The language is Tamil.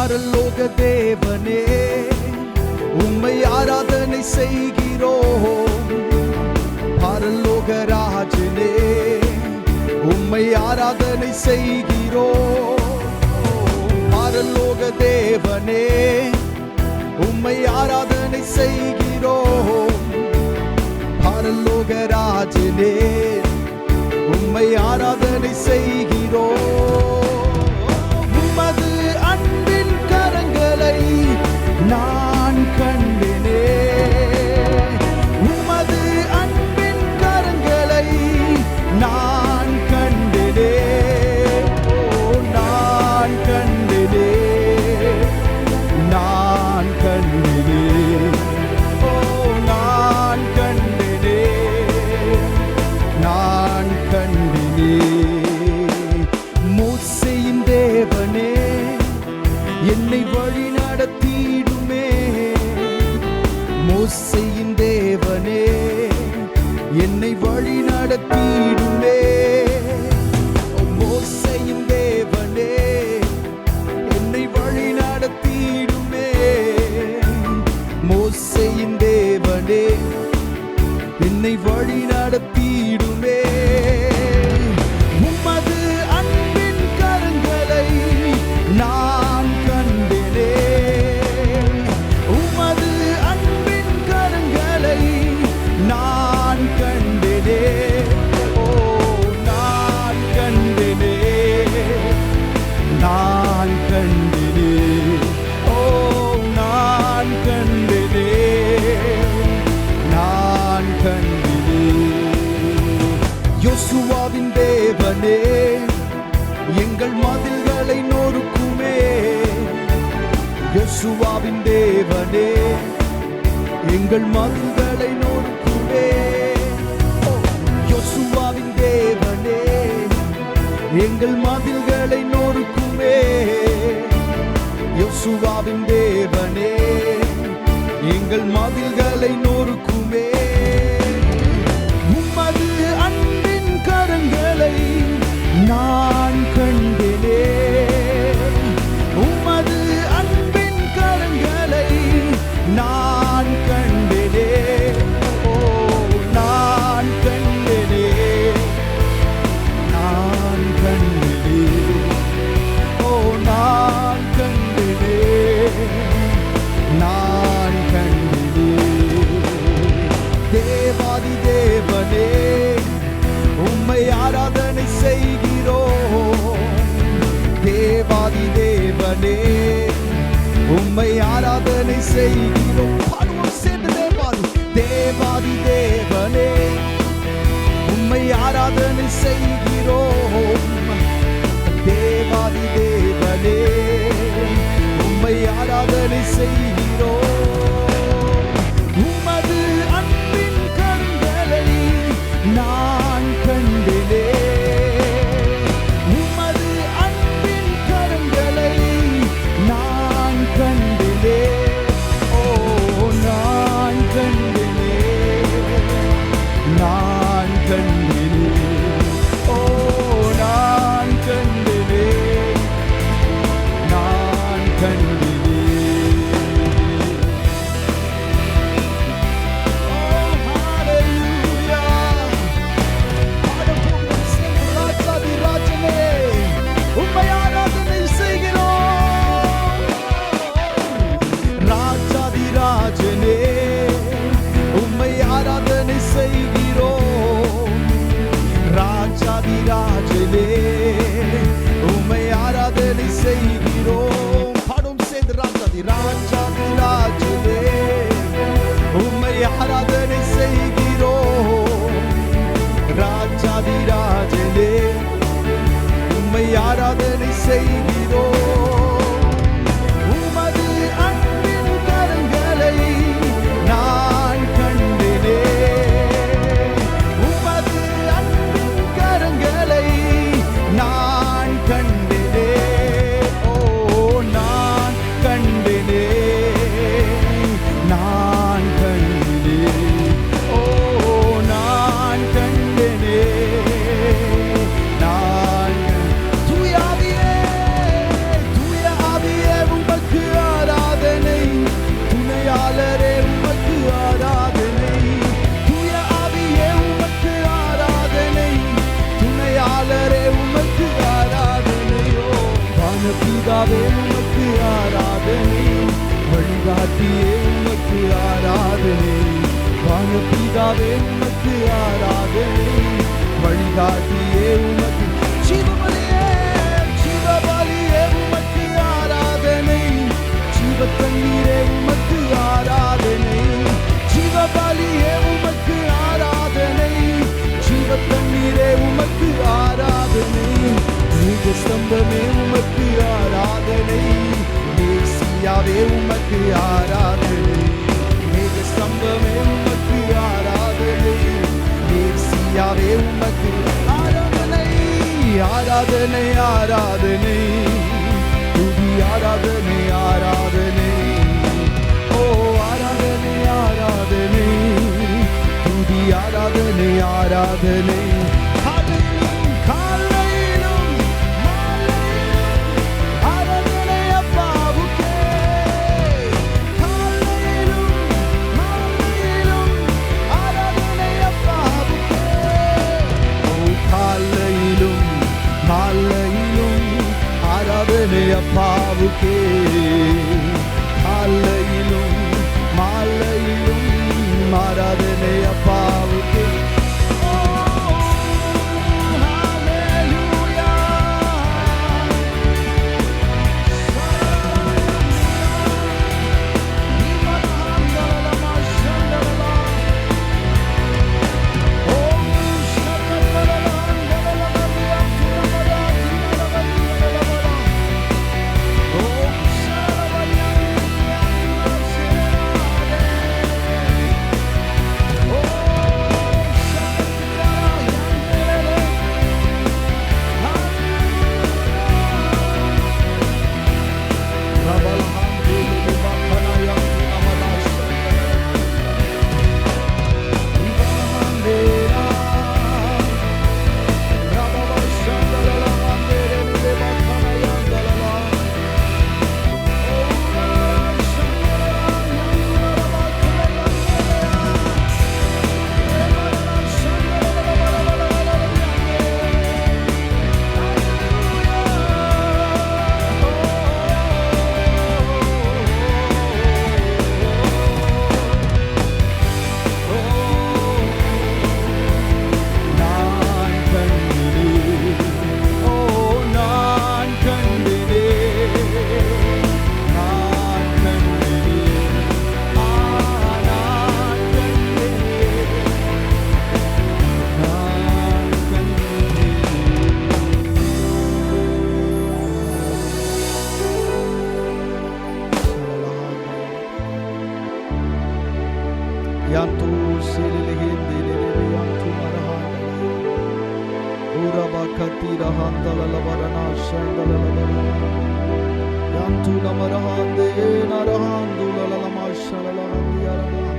பரலோக தேவனே உம்மை ஆராதனை செய்கிறோம். பரலோக ராஜனே உம்மை ஆராதனை செய்கிறோம். பரலோக தேவனே உம்மை ஆராதனை செய்கிறோம். பரலோக ராஜனே உம்மை ஆராதனை செய்கிறோம். உமது அன்பின் கரங்களை நான் கண்டேனே. உமது அன்பின் கரங்களை நான் கண்டேனே. நான் கண்டேனே, நான் கண்டேனே, நான் கண்டேனே, நான் கண்டேனே. மோசேயின் தேவனே என்னை வழி நடத்திடுமே. மோசேயின் தேவனே என்னை வழி நடத்திடுமே. மோசேயின் தேவனே என்னை வழி நடத்திடுமே. மோசேயின் தேவனே என்னை வழி நடத்திடுமே. உமது அன்பின் கரங்களை நான் கண்டேனே. உமது அன்பின் கரங்களை நான் கண்டேனே. ஓ நான் கண்டேனே, நான் கண்டேனே, ஓ நான் கண்டேனே, நான் கண்டேனே. யோசுவாவின் தேவனே எங்கள் மதில்களை நொறுக்குமே. யோசுவாவின் தேவனே எங்கள் மதில்களை நொறுக்குமே. யோசுவாவின் தேவனே எங்கள் மதில்களை நொறுக்குமே. யோசுவாவின் தேவனே எங்கள் மதில்களை நொறுக்குமே. உமது அன்பின் கரங்களை நான் கண்டேனே. உமது அன்பின் கரங்களை நான் கண்டேனே. ஓ நான் கண்டேனே, நான் கண்டேனே, ஓ நான் கண்டேனே, நான் கண்டேனே. தேவாதி தேவனே உம்மை ஆராதனை செய்கிறோம். தேவாதி தேவனே உம்மை ஆராதனை செய்கிறோம். பாடுவோம் சேர்ந்து தேவாதி தேவாதி தேவனே உம்மை ஆராதனை செய்கிறோம். தேவாதி தேவனே உம்மை ஆராதனை செய்கிறோம். உமது அன்பின் கரங்களை நான் கண்டேனே. உமது அன்பின் கரங்களை நான் கண்டேனே. ஓ நான் கண்டேனே, நான் கண்டேனே, ஓ நான் கண்டேனே, நான் கண்டேனே. ராஜனே உம்மை ஆராதனை செய்கிறோம். பாடும் சேர்ந்து ராஜாதி ராஜாதி ராஜனே உம்மை ஆராதனை செய்கிறோம். ராஜாதி ராஜனே உம்மை ஆராதனை செய்கிறோம். உமது அன்பின் கரங்களை நான் கண்டேனே. உமது அன்பின் கரங்களை நான் கண்டேனே. ஓ நான் கண்டேனே, நான் கண்டேனே, ஓ நான் கண்டேனே, நான் தூயாவியே வானபிதாவே உமக்கு ஆராதனை, வழிகாட்டியே உமக்கு ஆராதனை. வானபிதாவே உமக்கு ஆராதனை, வழிகாட்டியே உமக்கு. ஜீவபலியே ஜீவபலியே உமக்கு ஆராதனை, ஜீவ தண்ணீரே உமக்கு ஆராதனை. ஜீவபலியே உமக்கு ஆராதனை, ஜீவ தண்ணீரே உமக்கு ஆராதனை. மேக ஸ்தம்பமே உமக்கு ஆராதனை, மேசியாவே உமக்கு ஆராதனை. மேக ஸ்தம்பமே உமக்கு ஆராதனை, மேசியாவே உமக்கு ஆராதனை. ஆராதனை ஆராதனை துதி ஆராதனை ஆராதனை. ஓ ஆராதனை ஆராதனை துதி ஆராதனை ஆராதனை. ஆராதனை அப்பாவுக்கே, காலையிலும் மாலையிலும் ஆராதனை அப்பாவுக்கே. Yantu selelehende yantu marahanda uraba katira handala labarana shandala labarana yantu namarahande narahandu lalamashara lahandiarana